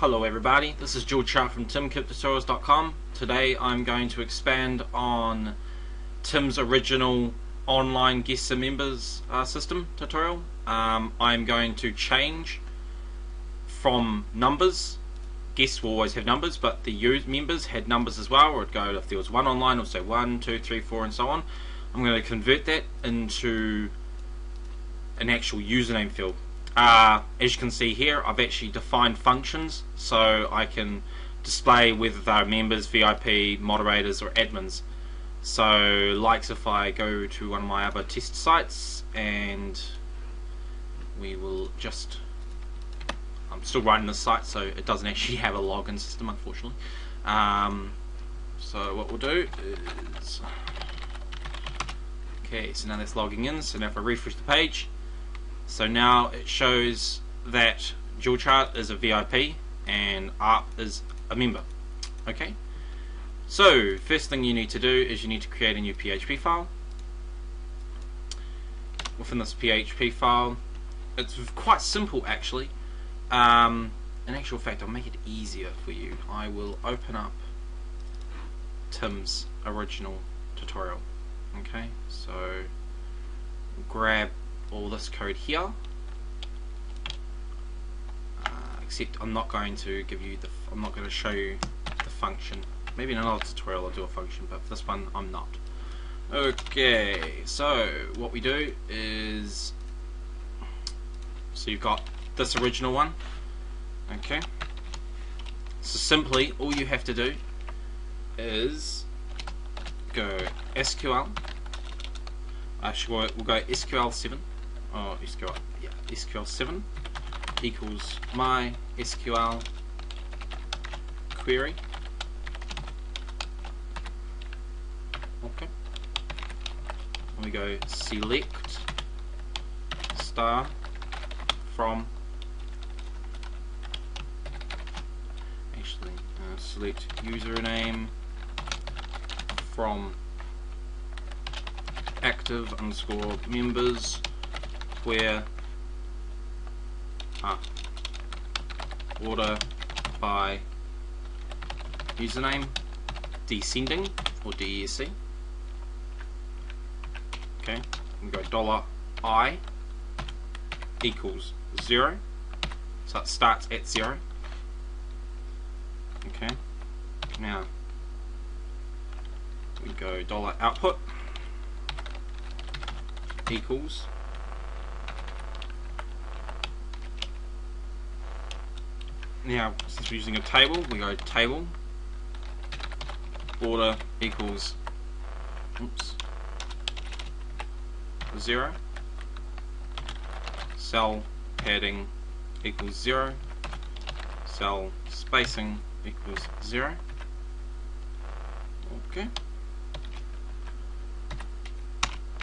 Hello everybody, this is George Sharp from TimKipps.com. Today I'm going to expand on Tim's original online guests and members system tutorial. I'm going to change from numbers. Guests will always have numbers, but the members had numbers as well, or it'd go, if there was one online, it'll say 1, 2, 3, 4 and so on. I'm going to convert that into an actual username field. As you can see here, I've actually defined functions so I can display whether they're members, VIP, moderators or admins. So like if I go to one of my other test sites, and we will just, I'm still running this site so it doesn't actually have a login system unfortunately. So what we'll do is, okay, so now that's logging in. So now if I refresh the page, so now it shows that George Hart is a VIP and ARP is a member. Okay, so first thing you need to do is you need to create a new PHP file. Within this PHP file, it's quite simple actually. In actual fact, I'll make it easier for you. I will open up Tim's original tutorial. Okay, so grab all this code here, except I'm not going to give you the, I'm not going to show you the function. Maybe in another tutorial I'll do a function, but for this one I'm not. Okay, so what we do is, so you've got this original one. Okay, so simply all you have to do is go SQL. Actually, we'll go SQL7. Oh, SQL7 equals my SQL query. Okay. And we go select star from, actually select username from active underscore members where order by username descending or DESC. Okay, we go $I equals 0, so it starts at 0. Okay, now we go $output equals, now since we're using a table, we go table order equals 0, cell padding equals 0, cell spacing equals 0. Okay.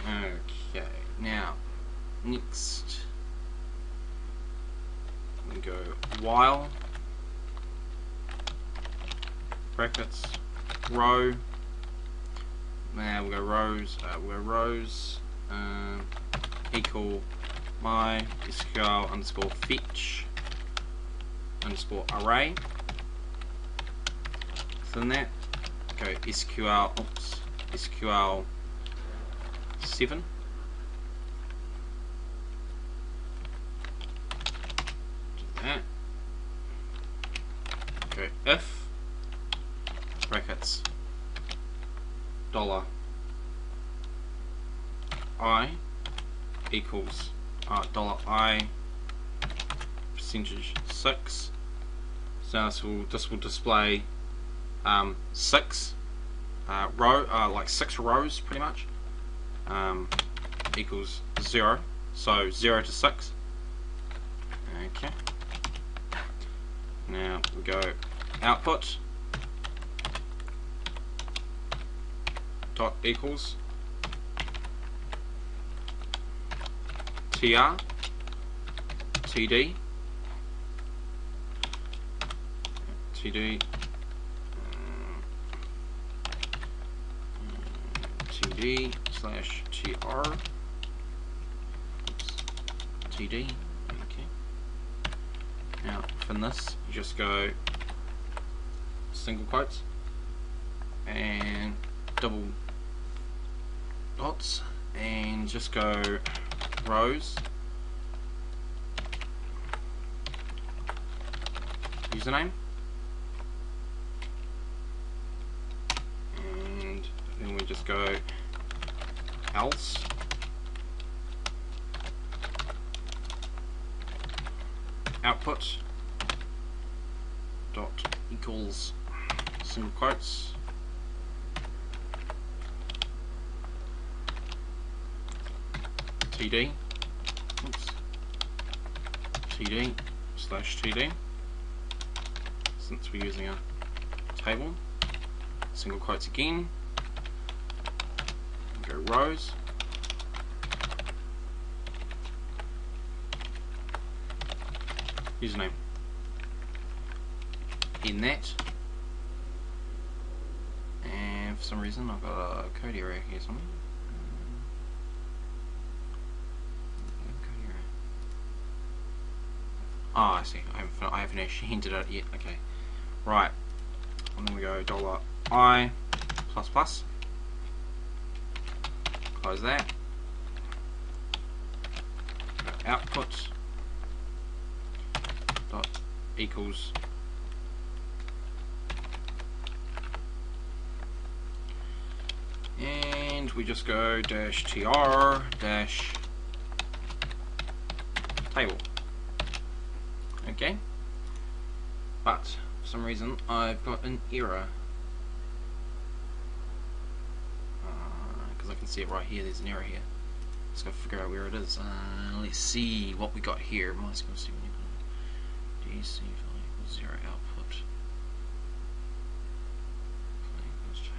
Okay, now next we go while brackets row. Now we'll go rows equal my SQL underscore fetch underscore array. So then that go SQL 7. Do that. Go if brackets $I equals $I percentage 6. So this will display 6 like 6 rows pretty much. Equals 0, so 0 to 6. Okay. Now we go output dot equals tr td td td slash tr td. Okay. Now from this you just go single quotes and double dots and just go rows, username, and then we just go else, output dot equals single quotes td, td slash td, since we're using a table, single quotes again, go rows, username, in that, and for some reason I've got a code error here somewhere. I see. I haven't actually hinted at it yet. Okay, right. And then we go $I plus plus. Close that. Go output dot equals and we just go dash tr dash table. Okay, but for some reason I've got an error because I can see it right here. There's an error here. Just gotta figure out where it is. Let's see what we got here. DC file equals 0 output equals table.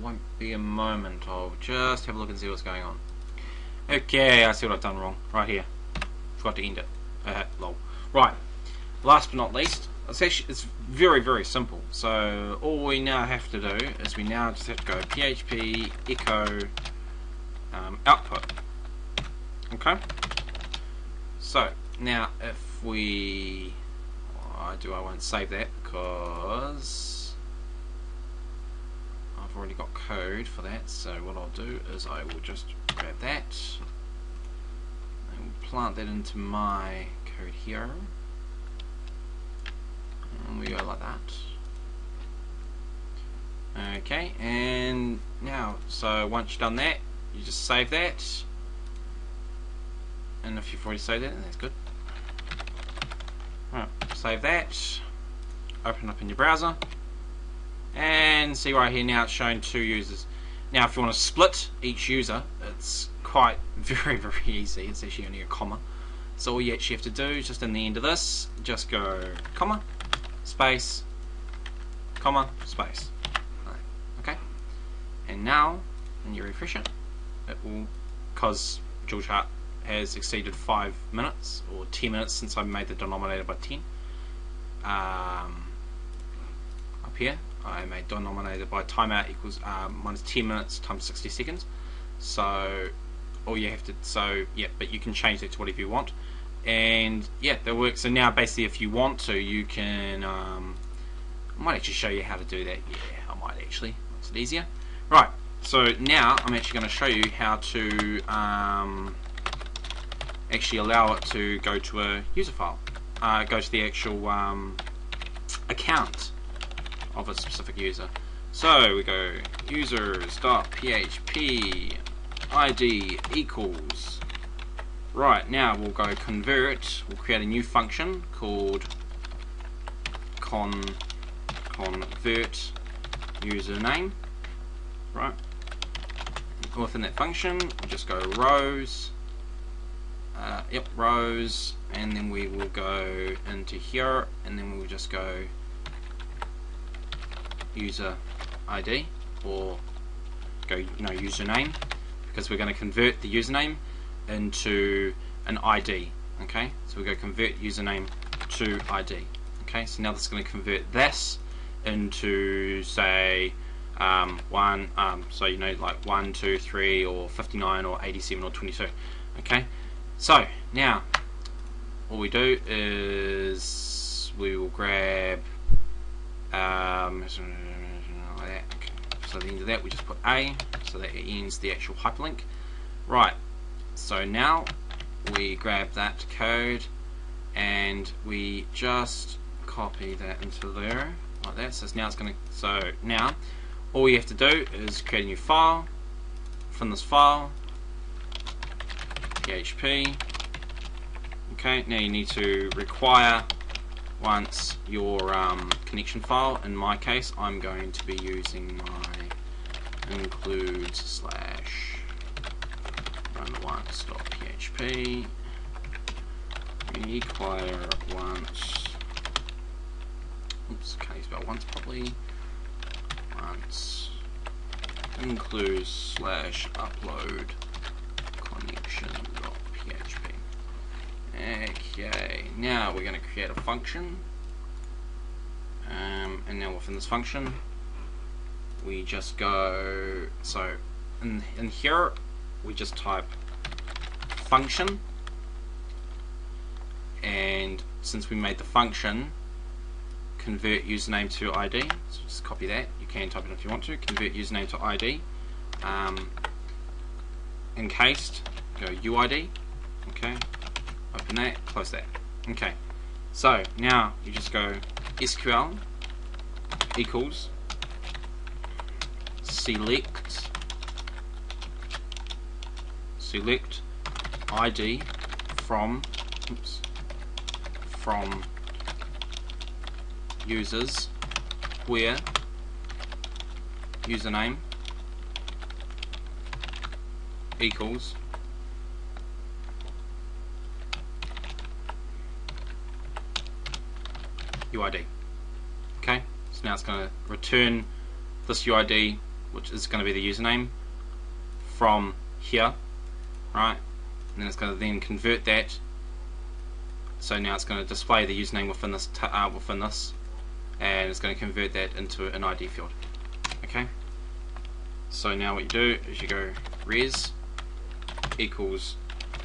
Won't be a moment. I'll just have a look and see what's going on. Okay, I see what I've done wrong. Right here. Forgot to end it. Lol. Right. Last but not least, it's very, very simple. So all we now have to do is we now just have to go PHP echo output. Okay. So now if we I won't save that because I've already got code for that. So what I'll do is I will just grab that and plant that into my code here, and we go like that. Okay, and now so once you've done that, you just save that, and if you've already saved that, then that's good. Right, save that, open up in your browser, and see right here now it's showing 2 users. Now if you want to split each user, it's quite very, very easy. It's actually only a comma. So all you actually have to do is just in the end of this, just go comma, space, comma, space. Okay, and now when you refresh it, it will, because Dual Chart has exceeded 5 minutes or 10 minutes since I made the denominator by 10. Up here I made denominator by timeout equals minus 10 minutes times 60 seconds. So all you have to, but you can change that to whatever you want, and yeah, that works. So now basically if you want to, you can I might actually show you how to do that. Yeah, I might actually, makes it easier. Right, so now I'm actually going to show you how to actually allow it to go to a user file, go to the actual account of a specific user. So we go users.php id equals, right, now we'll go convert, we'll create a new function called convert username, right, within that function we'll just go rows, rows, and then we will go into here, and then we'll just go user ID, or go username, because we're going to convert the username into an ID. Okay, so we go convert username to ID. Okay, so now this is going to convert this into, say, so you know, like 1, 2, 3, or 59, or 87, or 22. Okay, so now all we do is we will grab like that. Okay. So at the end of that we just put A, so that it ends the actual hyperlink. Right, so now we grab that code and we just copy that into there like that. So now it's going to, so now all you have to do is create a new file from this file, PHP. Okay, now you need to require once your connection file. In my case, I'm going to be using my includes / run once.php require once. Oops, can't spell once properly. Once includes / upload connection.php. Okay, now we're going to create a function, and now within this function we just go, so in here we just type function, and since we made the function convert username to ID, so just copy that. You can type it if you want to. Convert username to ID, encased, go UID. Okay, open that, close that. Okay, so now you just go SQL equals select ID from users where username equals UID. Okay, so now it's going to return this UID, which is going to be the username from here, right? And then it's going to then convert that. So now it's going to display the username within this, and it's going to convert that into an ID field. Okay. So now what you do is you go res equals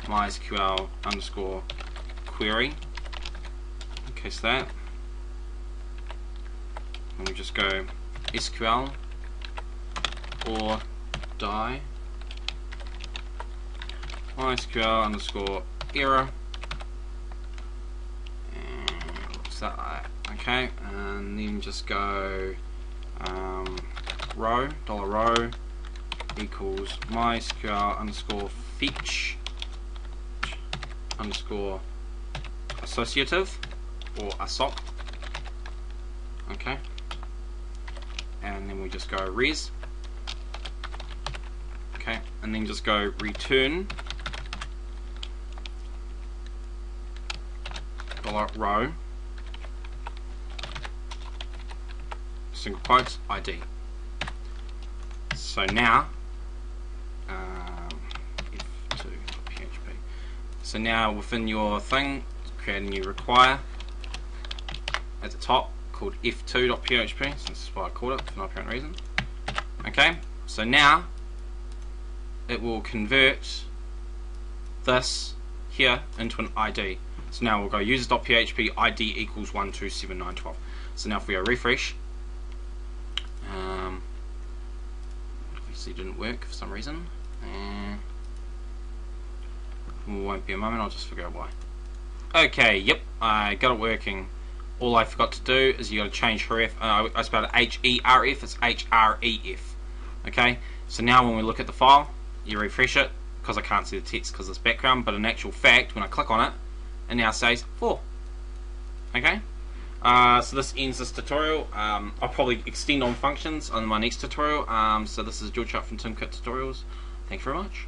mysql underscore query. Okay, so that, and we just go SQL or die mysql underscore error. Okay, and then just go row $row equals mysql underscore fetch underscore associative or assoc. Okay, and then we just go res. Okay, and then just go return $row single quotes ID. So now F2.php. So now within your thing, create a new require at the top called F2.php. So this is what I called it for no apparent reason. Okay, so now it will convert this here into an ID. So now we'll go users.php ID equals 127912. So now if we go refresh, obviously didn't work for some reason. Won't be a moment, I'll just figure out why. Okay, yep, I got it working. All I forgot to do is you got to change href. I spelled it H-E-R-F, it's H-R-E-F. Okay, so now when we look at the file, you refresh it, because I can't see the text because of this background, but in actual fact, when I click on it, it now says 4. Okay, so this ends this tutorial. I'll probably extend on functions on my next tutorial. So this is George from TimKipps Tutorials. Thank you very much.